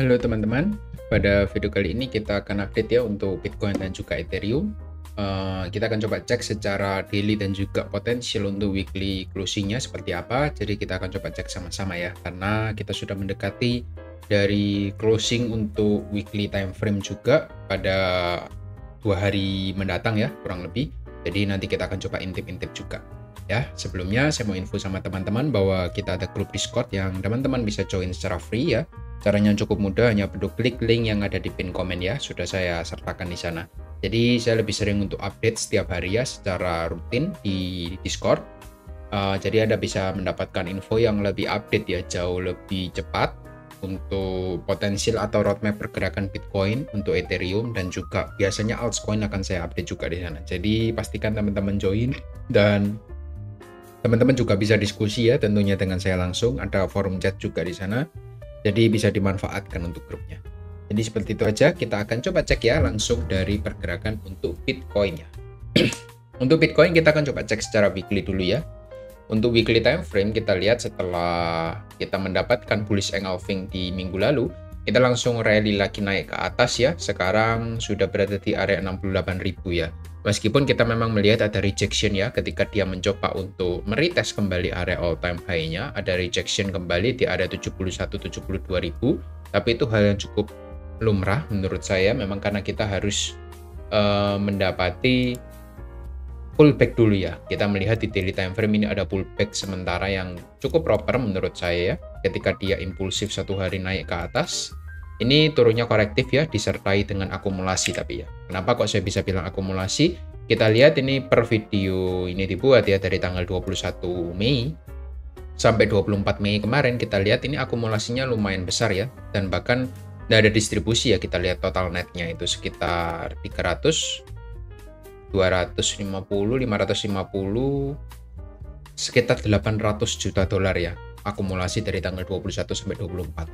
Halo teman-teman, pada video kali ini kita akan update ya untuk Bitcoin dan juga Ethereum. Kita akan coba cek secara daily dan juga potensial untuk weekly closingnya seperti apa. Jadi kita akan coba cek sama-sama ya, karena kita sudah mendekati dari closing untuk weekly time frame juga pada 2 hari mendatang ya, kurang lebih. Jadi nanti kita akan coba intip-intip juga. Ya, sebelumnya saya mau info sama teman-teman bahwa kita ada grup Discord yang teman-teman bisa join secara free ya. Caranya cukup mudah, hanya perlu klik link yang ada di pin komen ya, sudah saya sertakan di sana. Jadi saya lebih sering untuk update setiap hari ya secara rutin di Discord. Jadi Anda bisa mendapatkan info yang lebih update ya, jauh lebih cepat untuk potensial atau roadmap pergerakan Bitcoin, untuk Ethereum, dan juga biasanya altcoin akan saya update juga di sana. Jadi pastikan teman-teman join dan teman-teman juga bisa diskusi ya tentunya dengan saya langsung, ada forum chat juga di sana. Jadi bisa dimanfaatkan untuk grupnya. Jadi seperti itu aja, kita akan coba cek ya langsung dari pergerakan untuk Bitcoin ya. Untuk Bitcoin kita akan coba cek secara weekly dulu ya. Untuk weekly time frame kita lihat setelah kita mendapatkan bullish engulfing di minggu lalu, kita langsung rally lagi naik ke atas ya. Sekarang sudah berada di area 68.000 ya. Meskipun kita memang melihat ada rejection ya ketika dia mencoba untuk meretest kembali area all time high-nya, ada rejection kembali di area 71-72.000, tapi itu hal yang cukup lumrah menurut saya, memang karena kita harus mendapati pullback dulu ya. Kita melihat di daily time frame ini ada pullback sementara yang cukup proper menurut saya ya. Ketika dia impulsif satu hari naik ke atas, ini turunnya korektif ya, disertai dengan akumulasi tapi ya. Kenapa kok saya bisa bilang akumulasi? Kita lihat ini per video ini dibuat ya dari tanggal 21 Mei sampai 24 Mei kemarin, kita lihat ini akumulasinya lumayan besar ya. Dan bahkan tidak ada distribusi ya, kita lihat total netnya itu sekitar 300, 250, 550, sekitar 800 juta dolar ya. Akumulasi dari tanggal 21 sampai 24.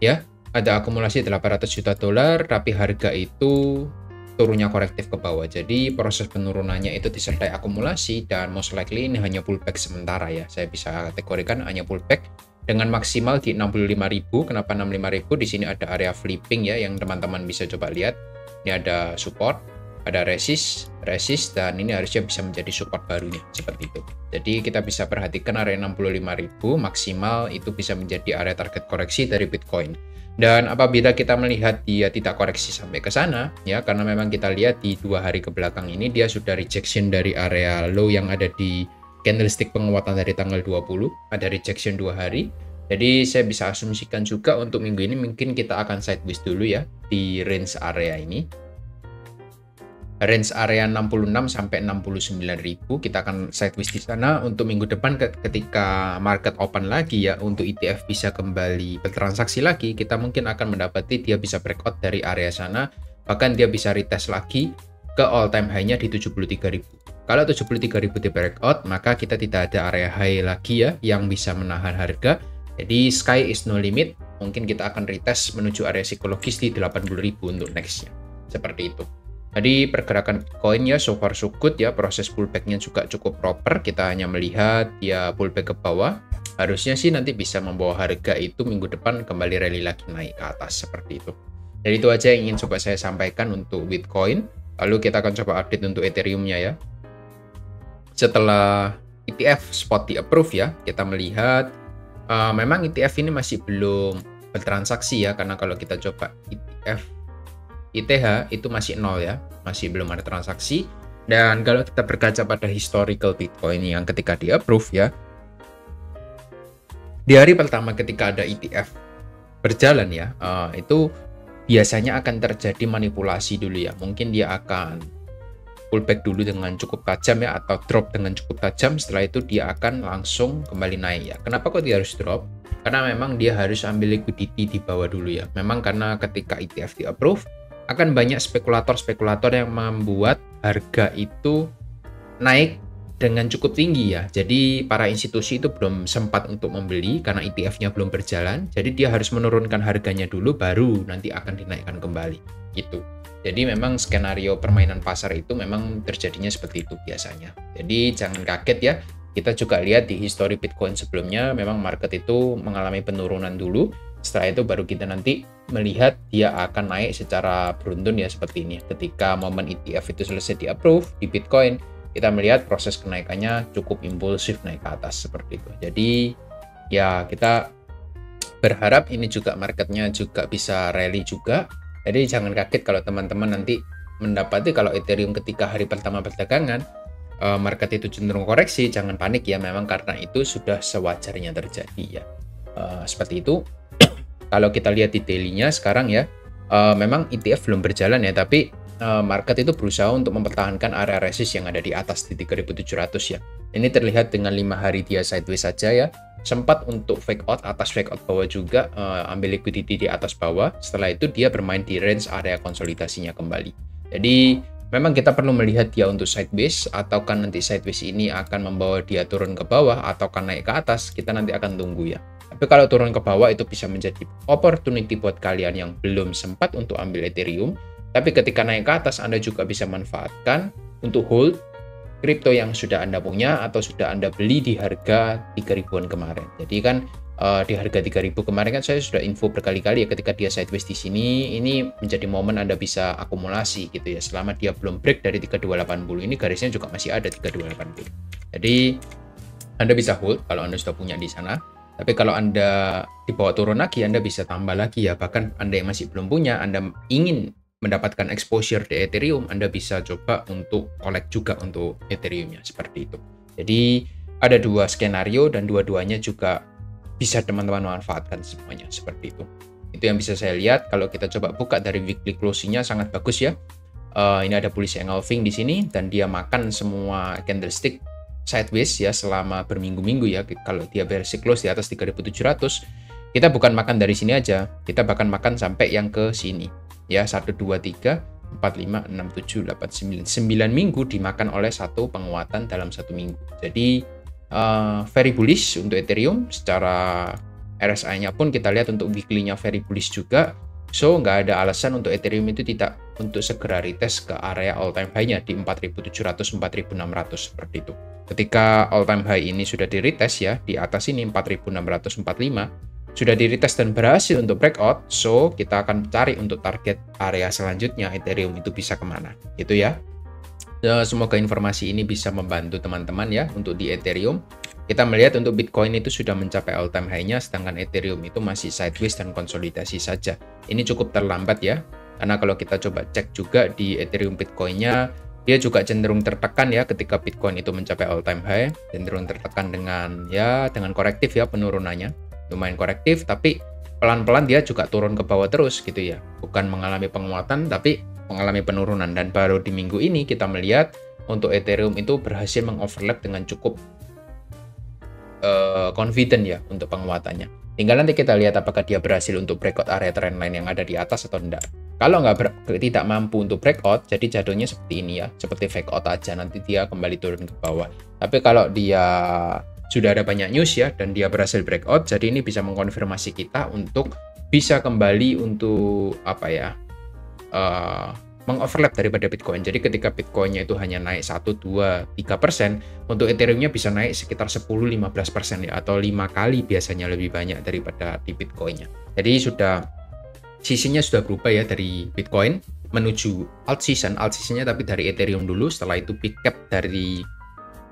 Ya, ada akumulasi 800 juta dolar, tapi harga itu turunnya korektif ke bawah. Jadi proses penurunannya itu disertai akumulasi dan most likely ini hanya pullback sementara ya. Saya bisa kategorikan hanya pullback dengan maksimal di 65.000. Kenapa 65.000? Di sini ada area flipping ya yang teman-teman bisa coba lihat. Ini ada support, ada resist, dan ini harusnya bisa menjadi support barunya seperti itu. Jadi kita bisa perhatikan area 65.000 maksimal itu bisa menjadi area target koreksi dari Bitcoin. Dan apabila kita melihat dia tidak koreksi sampai ke sana ya, karena memang kita lihat di 2 hari ke belakang ini dia sudah rejection dari area low yang ada di candlestick penguatan dari tanggal 20, ada rejection 2 hari. Jadi saya bisa asumsikan juga untuk minggu ini mungkin kita akan sideways dulu ya di range area ini. Range area 66 sampai 69.000 kita akan sideways di sana. Untuk minggu depan ketika market open lagi ya, untuk ETF bisa kembali bertransaksi lagi, kita mungkin akan mendapati dia bisa breakout dari area sana, bahkan dia bisa retest lagi ke all time high-nya di 73.000. Kalau 73.000 di breakout, maka kita tidak ada area high lagi ya yang bisa menahan harga. Jadi sky is no limit, mungkin kita akan retest menuju area psikologis di 80.000 untuk nextnya. Seperti itu. Jadi pergerakan Bitcoin ya so far so good ya, proses pullback-nya juga cukup proper. Kita hanya melihat dia pullback ke bawah. Harusnya sih nanti bisa membawa harga itu minggu depan kembali rally lagi naik ke atas seperti itu. Jadi itu aja yang ingin coba saya sampaikan untuk Bitcoin. Lalu kita akan coba update untuk Ethereum-nya ya. Setelah ETF spot di approve ya, kita melihat memang ETF ini masih belum bertransaksi ya, karena kalau kita coba ETF ETH itu masih nol ya, masih belum ada transaksi. Dan kalau kita berkaca pada historical Bitcoin yang ketika di approve ya, di hari pertama ketika ada ETF berjalan ya, itu biasanya akan terjadi manipulasi dulu ya. Mungkin dia akan pullback dulu dengan cukup tajam ya, atau drop dengan cukup tajam. Setelah itu dia akan langsung kembali naik ya. Kenapa kok dia harus drop? Karena memang dia harus ambil liquidity di bawah dulu ya. Memang karena ketika ETF di approve, akan banyak spekulator-spekulator yang membuat harga itu naik dengan cukup tinggi ya. Jadi para institusi itu belum sempat untuk membeli karena ETF-nya belum berjalan. Jadi dia harus menurunkan harganya dulu, baru nanti akan dinaikkan kembali gitu. Jadi memang skenario permainan pasar itu memang terjadinya seperti itu biasanya. Jadi jangan kaget ya. Kita juga lihat di history Bitcoin sebelumnya, memang market itu mengalami penurunan dulu. Setelah itu baru kita nanti melihat dia akan naik secara beruntun ya seperti ini. Ketika momen ETF itu selesai di-approve di Bitcoin, kita melihat proses kenaikannya cukup impulsif naik ke atas seperti itu. Jadi ya kita berharap ini juga marketnya juga bisa rally juga. Jadi jangan kaget kalau teman-teman nanti mendapati kalau Ethereum ketika hari pertama perdagangan market itu cenderung koreksi, jangan panik ya, memang karena itu sudah sewajarnya terjadi ya. Seperti itu. Kalau kita lihat di daily-nya sekarang ya, memang ETF belum berjalan ya, tapi market itu berusaha untuk mempertahankan area resist yang ada di atas di 3.700 ya. Ini terlihat dengan 5 hari dia sideways saja ya. Sempat untuk fake out atas, fake out bawah juga, ambil liquidity di atas bawah. Setelah itu dia bermain di range area konsolidasinya kembali. Jadi memang kita perlu melihat dia untuk sideways, ataukah nanti sideways ini akan membawa dia turun ke bawah, ataukah naik ke atas, kita nanti akan tunggu ya. Tapi kalau turun ke bawah itu bisa menjadi opportunity buat kalian yang belum sempat untuk ambil Ethereum. Tapi ketika naik ke atas, Anda juga bisa manfaatkan untuk hold kripto yang sudah Anda punya atau sudah Anda beli di harga 3.000-an kemarin. Jadi kan di harga 3.000 kemarin kan saya sudah info berkali-kali ya, ketika dia sideways di sini, ini menjadi momen Anda bisa akumulasi gitu ya. Selama dia belum break dari 3280 ini, garisnya juga masih ada 3280. Jadi Anda bisa hold kalau Anda sudah punya di sana. Tapi kalau Anda dibawa turun lagi, Anda bisa tambah lagi ya. Bahkan Anda yang masih belum punya, Anda ingin mendapatkan exposure di Ethereum, Anda bisa coba untuk collect juga untuk Ethereum-nya, seperti itu. Jadi ada dua skenario dan dua-duanya juga bisa teman-teman manfaatkan semuanya, seperti itu. Itu yang bisa saya lihat. Kalau kita coba buka dari weekly closing-nya sangat bagus ya. Ini ada bullish engulfing di sini dan dia makan semua candlestick sideways ya selama berminggu-minggu ya. Kalau dia bearish close di atas 3.700, kita bukan makan dari sini aja, kita bahkan makan sampai yang ke sini ya, 1 2 3 4 5 6 7 8 9 minggu dimakan oleh satu penguatan dalam satu minggu. Jadi very bullish untuk Ethereum. Secara RSI-nya pun kita lihat untuk weekly-nya very bullish juga. So nggak ada alasan untuk Ethereum itu tidak untuk segera retest ke area all time high-nya di 4.700 4.600 seperti itu. Ketika all time high ini sudah di retest ya, di atas ini 4.645 sudah di retest dan berhasil untuk breakout, so kita akan cari untuk target area selanjutnya Ethereum itu bisa kemana gitu ya. Semoga informasi ini bisa membantu teman-teman ya untuk di Ethereum. Kita melihat untuk Bitcoin itu sudah mencapai all time high-nya, sedangkan Ethereum itu masih sideways dan konsolidasi saja. Ini cukup terlambat ya, karena kalau kita coba cek juga di Ethereum Bitcoin-nya, dia juga cenderung tertekan ya ketika Bitcoin itu mencapai all time high, cenderung tertekan dengan korektif ya penurunannya, lumayan korektif, tapi pelan-pelan dia juga turun ke bawah terus gitu ya, bukan mengalami penguatan tapi mengalami penurunan. Dan baru di minggu ini kita melihat untuk Ethereum itu berhasil mengoverlap dengan cukup confident ya untuk penguatannya. Tinggal nanti kita lihat apakah dia berhasil untuk breakout area trendline yang ada di atas atau enggak. Kalau tidak mampu untuk breakout, jadi jatuhnya seperti ini ya, seperti fake out aja, nanti dia kembali turun ke bawah. Tapi kalau dia sudah ada banyak news ya dan dia berhasil breakout, jadi ini bisa mengkonfirmasi kita untuk bisa kembali untuk mengoverlap daripada Bitcoin. Jadi ketika Bitcoinnya itu hanya naik 1, 2, 3%, untuk Ethereum-nya bisa naik sekitar 10-15% ya, atau 5 kali biasanya lebih banyak daripada di Bitcoin-nya. Jadi sisinya sudah berubah ya dari Bitcoin menuju alt season-nya tapi dari Ethereum dulu, setelah itu pick up dari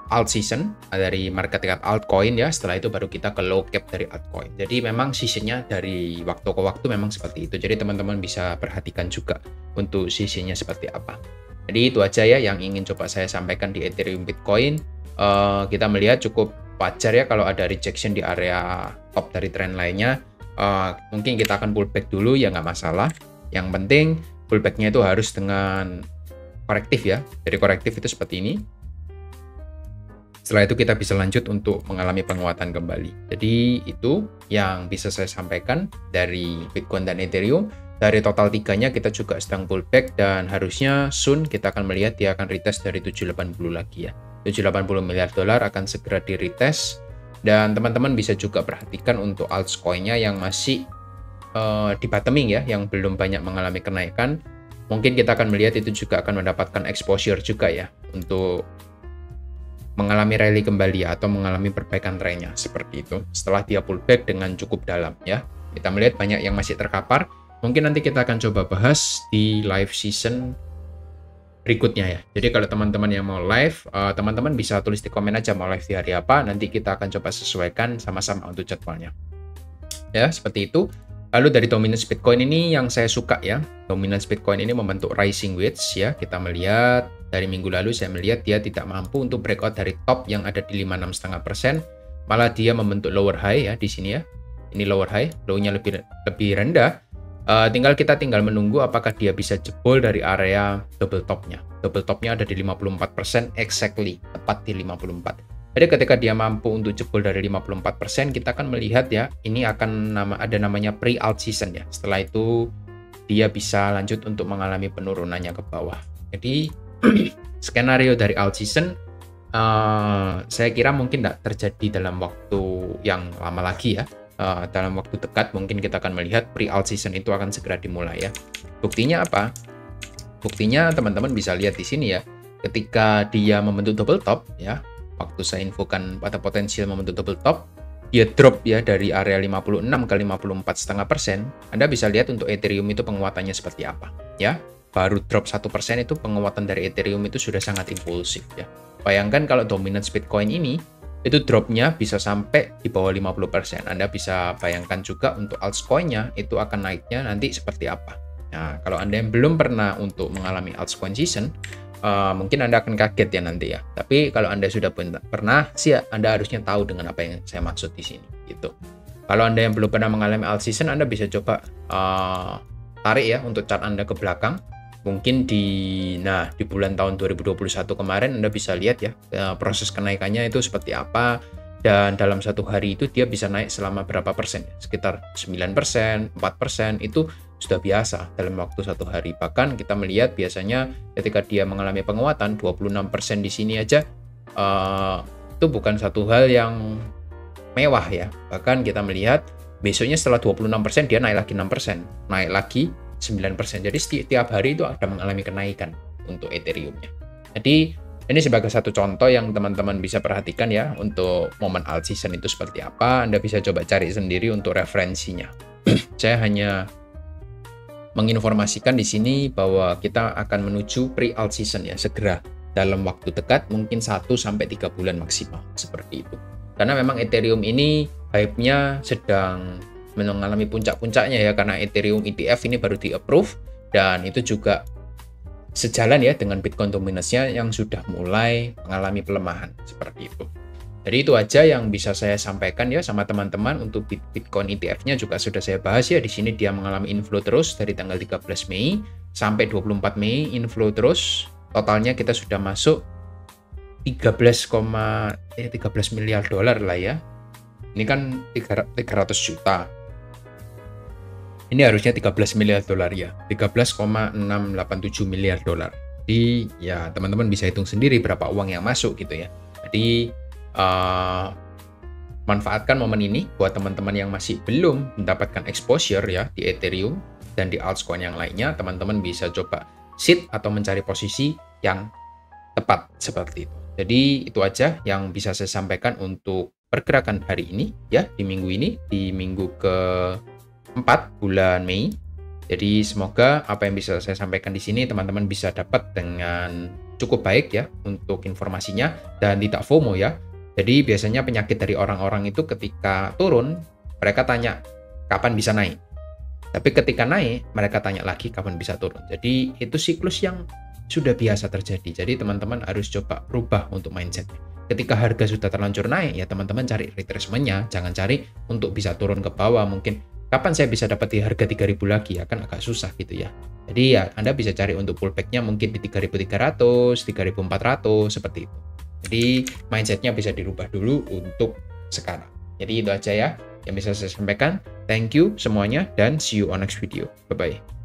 alt season, dari market cap altcoin ya, setelah itu baru kita ke low cap dari altcoin. Jadi memang sisinya dari waktu ke waktu memang seperti itu. Jadi teman-teman bisa perhatikan juga untuk sisinya seperti apa. Jadi itu aja ya yang ingin coba saya sampaikan di Ethereum Bitcoin. Kita melihat cukup wajar ya kalau ada rejection di area top dari trend lainnya. Mungkin kita akan pullback dulu ya, nggak masalah. Yang penting pullbacknya itu harus dengan korektif ya. Jadi korektif itu seperti ini. Setelah itu kita bisa lanjut untuk mengalami penguatan kembali. Jadi itu yang bisa saya sampaikan dari Bitcoin dan Ethereum. Dari total tiganya kita juga sedang pullback dan harusnya soon kita akan melihat dia akan retest dari 780 lagi ya. 780 miliar dolar akan segera di retest. Dan teman-teman bisa juga perhatikan untuk altcoin-nya yang masih di bottoming ya, yang belum banyak mengalami kenaikan. Mungkin kita akan melihat itu juga akan mendapatkan exposure juga ya untuk mengalami rally kembali atau mengalami perbaikan trennya seperti itu setelah dia pullback dengan cukup dalam ya. Kita melihat banyak yang masih terkapar. Mungkin nanti kita akan coba bahas di live season berikutnya ya. Jadi kalau teman-teman yang mau live, teman-teman bisa tulis di komen aja mau live di hari apa. Nanti kita akan coba sesuaikan sama-sama untuk jadwalnya. Ya, seperti itu. Lalu dari dominance Bitcoin ini yang saya suka ya. Dominance Bitcoin ini membentuk rising wedge ya. Kita melihat dari minggu lalu saya melihat dia tidak mampu untuk breakout dari top yang ada di 56,5%. Malah dia membentuk lower high ya di sini ya. Ini lower high, low-nya lebih rendah. Kita tinggal menunggu apakah dia bisa jebol dari area double top-nya. Double top-nya ada di 54% exactly, tepat di 54. Jadi ketika dia mampu untuk jebol dari 54%, kita akan melihat ya, ini akan ada namanya pre-alt season ya. Setelah itu dia bisa lanjut untuk mengalami penurunannya ke bawah. Jadi skenario dari alt season saya kira mungkin tidak terjadi dalam waktu yang lama lagi ya. Dalam waktu dekat mungkin kita akan melihat pre-alt season itu akan segera dimulai ya. Buktinya apa? Buktinya teman-teman bisa lihat di sini ya. Ketika dia membentuk double top ya, waktu saya infokan pada potensial membentuk double top, dia drop ya dari area 56 ke 54,5%. Anda bisa lihat untuk Ethereum itu penguatannya seperti apa ya. Baru drop 1% itu penguatan dari Ethereum itu sudah sangat impulsif ya. Bayangkan kalau dominance Bitcoin ini itu dropnya bisa sampai di bawah 50%. Anda bisa bayangkan juga untuk altcoin-nya itu akan naiknya nanti seperti apa. Nah, kalau Anda yang belum pernah untuk mengalami altcoin season, mungkin Anda akan kaget ya nanti ya. Tapi kalau Anda sudah pernah sih, Anda harusnya tahu dengan apa yang saya maksud di sini gitu. Kalau Anda yang belum pernah mengalami alt season, Anda bisa coba tarik ya untuk chart Anda ke belakang. Mungkin di bulan tahun 2021 kemarin Anda bisa lihat ya proses kenaikannya itu seperti apa, dan dalam satu hari itu dia bisa naik selama berapa persen, sekitar 9%, 4% itu sudah biasa dalam waktu satu hari. Bahkan kita melihat biasanya ketika dia mengalami penguatan 26% di sini aja itu bukan satu hal yang mewah ya. Bahkan kita melihat besoknya setelah 26% dia naik lagi 6%, naik lagi 9%. Jadi setiap hari itu ada mengalami kenaikan untuk Ethereum-nya. Jadi ini sebagai satu contoh yang teman-teman bisa perhatikan ya untuk momen alt season itu seperti apa. Anda bisa coba cari sendiri untuk referensinya. Saya hanya menginformasikan di sini bahwa kita akan menuju pre-alt season ya segera dalam waktu dekat, mungkin 1-3 bulan maksimal seperti itu. Karena memang Ethereum ini hype-nya sedang mengalami puncak-puncaknya ya, karena Ethereum ETF ini baru di-approve dan itu juga sejalan ya dengan Bitcoin dominance-nya yang sudah mulai mengalami pelemahan seperti itu. Jadi itu aja yang bisa saya sampaikan ya sama teman-teman. Untuk Bitcoin ETF-nya juga sudah saya bahas ya. Di sini dia mengalami inflow terus dari tanggal 13 Mei sampai 24 Mei inflow terus. Totalnya kita sudah masuk 13 miliar dolar lah ya. Ini kan 300 juta. Ini harusnya 13 miliar dolar ya, 13,687 miliar dolar. Jadi ya teman-teman bisa hitung sendiri berapa uang yang masuk gitu ya. Jadi manfaatkan momen ini buat teman-teman yang masih belum mendapatkan exposure ya di Ethereum dan di altcoin yang lainnya. Teman-teman bisa coba sit atau mencari posisi yang tepat seperti itu. Jadi itu aja yang bisa saya sampaikan untuk pergerakan hari ini ya, di minggu ini, di minggu ke 4 bulan Mei. Jadi semoga apa yang bisa saya sampaikan di sini teman-teman bisa dapat dengan cukup baik ya untuk informasinya dan tidak FOMO ya. Jadi biasanya penyakit dari orang-orang itu ketika turun mereka tanya kapan bisa naik. Tapi ketika naik mereka tanya lagi kapan bisa turun. Jadi itu siklus yang sudah biasa terjadi. Jadi teman-teman harus coba rubah untuk mindsetnya. Ketika harga sudah terlanjur naik ya teman-teman cari retracement-nya, jangan cari untuk bisa turun ke bawah. Mungkin kapan saya bisa dapat di harga 3.000 lagi ya, kan agak susah gitu ya. Jadi ya Anda bisa cari untuk pullback-nya mungkin di 3.300, 3.400 seperti itu. Jadi mindset-nya bisa dirubah dulu untuk sekarang. Jadi itu aja ya yang bisa saya sampaikan. Thank you semuanya dan see you on next video. Bye-bye.